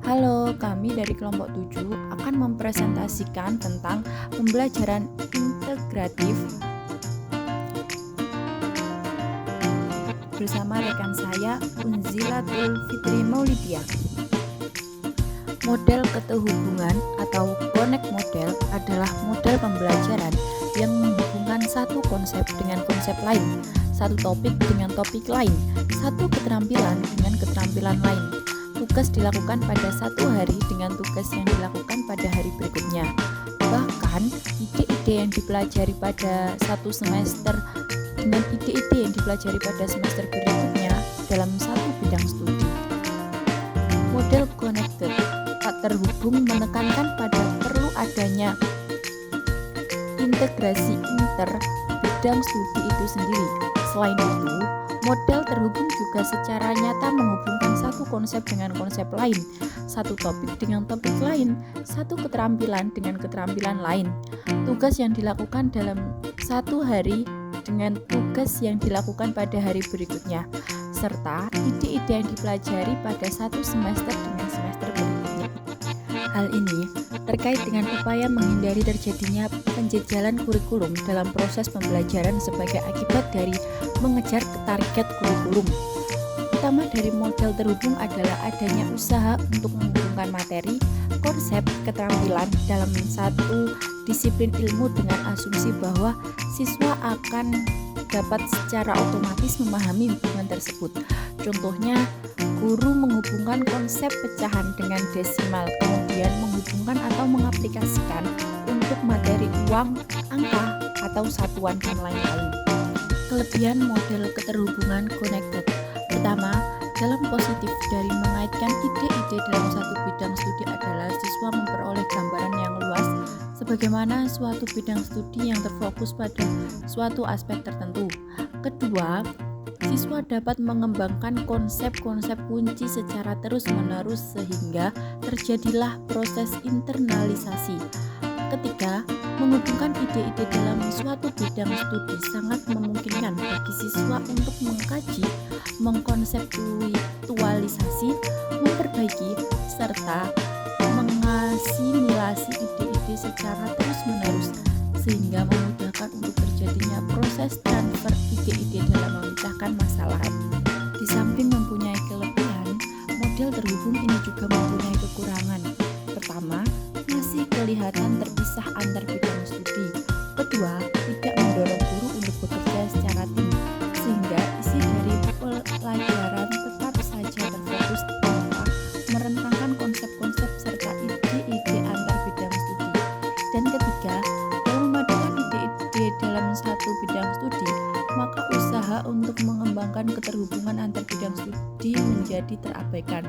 Halo, kami dari kelompok 7 akan mempresentasikan tentang pembelajaran integratif bersama rekan saya Unzilatul Fitri Maulidia. Model keterhubungan atau connect model adalah model pembelajaran yang menghubungkan satu konsep dengan konsep lain, satu topik dengan topik lain, satu keterampilan dengan keterampilan lain. Tugas dilakukan pada satu hari dengan tugas yang dilakukan pada hari berikutnya. Bahkan, ide-ide yang dipelajari pada satu semester dengan ide-ide yang dipelajari pada semester berikutnya dalam satu bidang studi. Model connected tak terhubung menekankan pada perlu adanya integrasi inter bidang studi itu sendiri. Selain itu, model terhubung juga secara nyata menghubungkan satu konsep dengan konsep lain, satu topik dengan topik lain, satu keterampilan dengan keterampilan lain. Tugas yang dilakukan dalam satu hari dengan tugas yang dilakukan pada hari berikutnya, serta ide-ide yang dipelajari pada satu semester dengan semester berikutnya. Hal ini terkait dengan upaya menghindari terjadinya penjejalan kurikulum dalam proses pembelajaran sebagai akibat dari mengejar target kurikulum. Utama dari model terhubung adalah adanya usaha untuk menghubungkan materi, konsep, keterampilan dalam satu disiplin ilmu dengan asumsi bahwa siswa akan dapat secara otomatis memahami hubungan tersebut. Contohnya, guru menghubungkan konsep pecahan dengan desimal, kemudian menghubungkan atau mengaplikasikan untuk materi uang, angka, atau satuan dan lain-lain. Kelebihan model keterhubungan connected. Pertama, dalam positif dari mengaitkan ide-ide dalam satu bidang studi adalah siswa memperoleh gambaran yang luas sebagaimana suatu bidang studi yang terfokus pada suatu aspek tertentu. Kedua, siswa dapat mengembangkan konsep-konsep kunci secara terus-menerus sehingga terjadilah proses internalisasi. Ketiga, menghubungkan ide-ide dalam suatu bidang studi sangat memungkinkan bagi siswa untuk mengkaji, mengkonseptualisasi, memperbaiki, serta mengasimilasi ide-ide secara terus-menerus sehingga memudahkan untuk terjadinya proses transfer ide-ide dalam memecahkan masalah. Di samping mempunyai kelebihan, model terhubung ini juga mempunyai kekurangan. Pertama, masih kelihatan terpisah antar bidang studi. Kedua, tidak mendorong guru untuk bekerja secara tim, sehingga isi dari pelajaran tetap saja terfokus tanpa merentangkan konsep-konsep serta ide-ide antar bidang studi. Dan ketiga, dalam memadukan ide-ide dalam satu bidang studi, maka usaha untuk mengembangkan keterhubungan antar bidang studi menjadi terabaikan.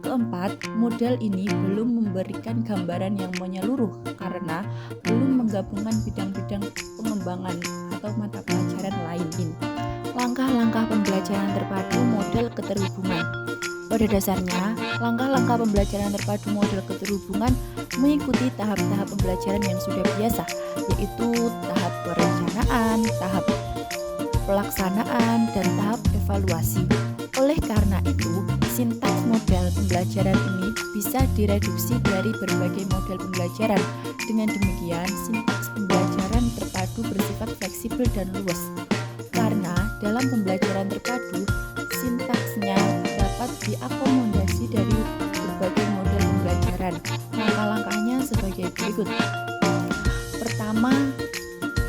Keempat, model ini belum memberikan gambaran yang menyeluruh karena belum menggabungkan bidang-bidang pengembangan atau mata pelajaran lain. Langkah-langkah pembelajaran terpadu model keterhubungan. Pada dasarnya, langkah-langkah pembelajaran terpadu model keterhubungan mengikuti tahap-tahap pembelajaran yang sudah biasa, yaitu tahap perencanaan, tahap pelaksanaan, dan tahap evaluasi. Oleh karena itu, sintaks model pembelajaran ini bisa direduksi dari berbagai model pembelajaran. Dengan demikian, sintaks pembelajaran terpadu bersifat fleksibel dan luas. Karena dalam pembelajaran terpadu, sintaksnya dapat diakomodasi dari berbagai model pembelajaran. Langkah-langkahnya sebagai berikut. Pertama,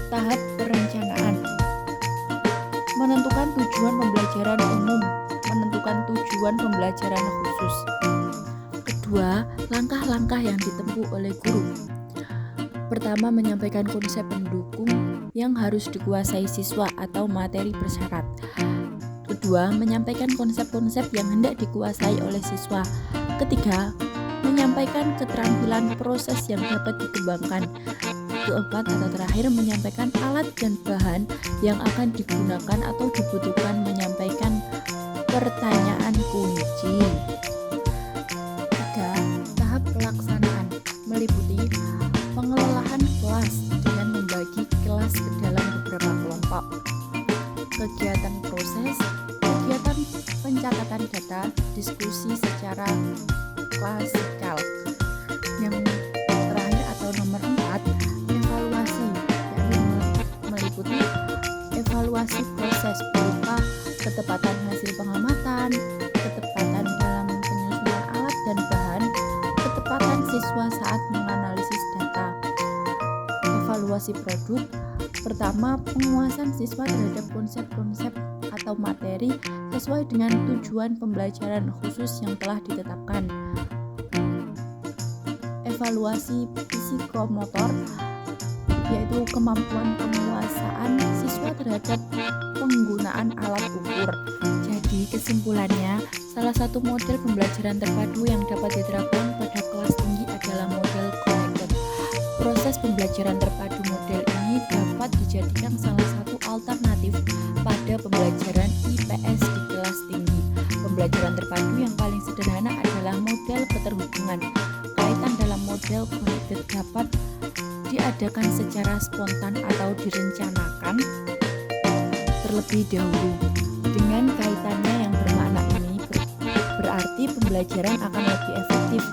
tahap perencanaan. Menentukan tujuan pembelajaran umum, menentukan tujuan pembelajaran khusus. Kedua, langkah-langkah yang ditempuh oleh guru. Pertama, menyampaikan konsep pendukung yang harus dikuasai siswa atau materi bersyarat. Kedua, menyampaikan konsep-konsep yang hendak dikuasai oleh siswa. Ketiga, menyampaikan keterampilan proses yang dapat dikembangkan. Keempat atau terakhir, menyampaikan alat dan bahan yang akan digunakan atau dibutuhkan menyampaikan pertanyaan kunci. 3. Tahap pelaksanaan meliputi pengelolaan kelas dengan membagi kelas ke dalam beberapa kelompok, kegiatan proses, kegiatan pencatatan data, diskusi secara klasikal. Yang terakhir atau nomor 4, evaluasi, yakni meliputi evaluasi proses berupa ketepatan hasil pengamatan, ketepatan dalam penyusunan alat dan bahan, ketepatan siswa saat menganalisis data. Evaluasi produk, pertama, penguasaan siswa terhadap konsep-konsep atau materi sesuai dengan tujuan pembelajaran khusus yang telah ditetapkan. Evaluasi psikomotor, yaitu kemampuan penguasaan siswa terhadap penggunaan alat ukur. Jadi kesimpulannya, salah satu model pembelajaran terpadu yang dapat diterapkan pada kelas tinggi adalah model connected. Proses pembelajaran terpadu model ini dapat dijadikan salah satu alternatif pada pembelajaran IPS di kelas tinggi. Pembelajaran terpadu yang paling sederhana adalah model keterhubungan. Kaitan dalam model connected dapat diadakan secara spontan atau direncanakan terlebih dahulu. Dengan kaitannya yang bermakna ini berarti pembelajaran akan lebih efektif.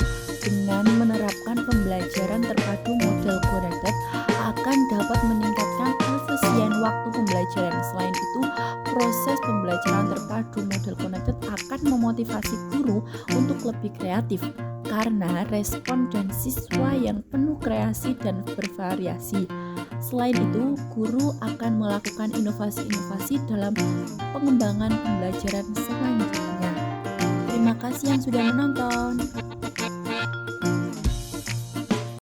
Dengan menerapkan pembelajaran terpadu model connected akan dapat meningkatkan efisien waktu pembelajaran. Selain itu, proses pembelajaran terpadu model connected akan memotivasi guru untuk lebih kreatif karena respon dan siswa yang penuh kreasi dan bervariasi. Selain itu, guru akan melakukan inovasi-inovasi dalam pengembangan pembelajaran selanjutnya. Terima kasih yang sudah menonton.